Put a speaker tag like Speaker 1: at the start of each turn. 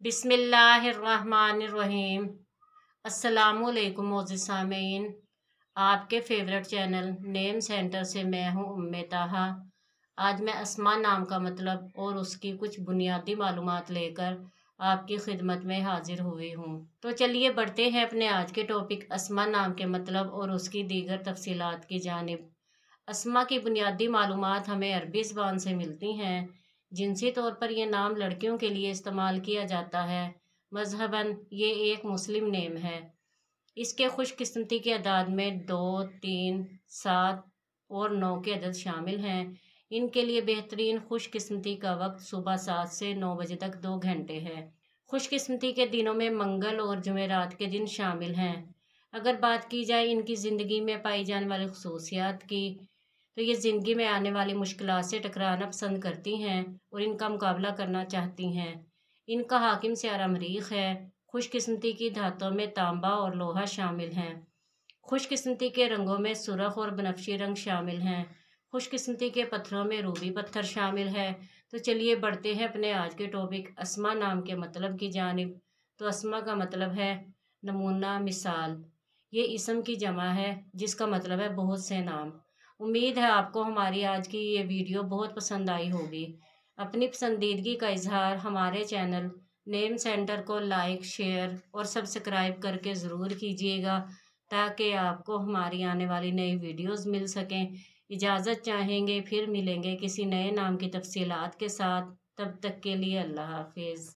Speaker 1: बिस्मिल्लाहिर्रहमानिर्रहीम। अस्सलामुअलैकुम मोअज़्ज़िज़ सामीन, आपके फेवरेट चैनल नेम सेंटर से मैं हूँ उम्मे ताहा। आज मैं अस्मा नाम का मतलब और उसकी कुछ बुनियादी मालूमात लेकर आपकी खिदमत में हाजिर हुई हूँ। तो चलिए बढ़ते हैं अपने आज के टॉपिक अस्मा नाम के मतलब और उसकी दीगर तफसीलात की जानिब। अस्मा की बुनियादी मालूमात हमें अरबी ज़बान से मिलती हैं। जिनसी तौर पर यह नाम लड़कियों के लिए इस्तेमाल किया जाता है। मजहबन ये एक मुस्लिम नेम है। इसके खुशकिस्मती के अदाद में 2, 3, 7 और 9 के अदद शामिल हैं। इनके लिए बेहतरीन खुशकिस्मती का वक्त सुबह 7 से 9 बजे तक 2 घंटे है। खुशकिस्मती के दिनों में मंगल और जुमेरात के दिन शामिल हैं। अगर बात की जाए इनकी ज़िंदगी में पाई जाने वाली खसूसियात की, तो ये ज़िंदगी में आने वाली मुश्किलात से टकराना पसंद करती हैं और इनका मुकाबला करना चाहती हैं। इनका हाकिम सियारा मरीख है। खुशकिस्मती की धातों में तांबा और लोहा शामिल हैं। खुशकिस्मती के रंगों में सुरख और बनफशी रंग शामिल हैं। खुशकिस्मती के पत्थरों में रूबी पत्थर शामिल है। तो चलिए बढ़ते हैं अपने आज के टॉपिक अस्मा नाम के मतलब की जानिब। तो अस्मा का मतलब है नमूना, मिसाल। ये इसम की जमा है जिसका मतलब है बहुत से नाम। उम्मीद है आपको हमारी आज की ये वीडियो बहुत पसंद आई होगी। अपनी पसंदीदगी का इजहार हमारे चैनल नेम सेंटर को लाइक, शेयर और सब्सक्राइब करके ज़रूर कीजिएगा, ताकि आपको हमारी आने वाली नई वीडियोस मिल सकें। इजाज़त चाहेंगे, फिर मिलेंगे किसी नए नाम की तफसीलात के साथ। तब तक के लिए अल्लाह हाफिज़।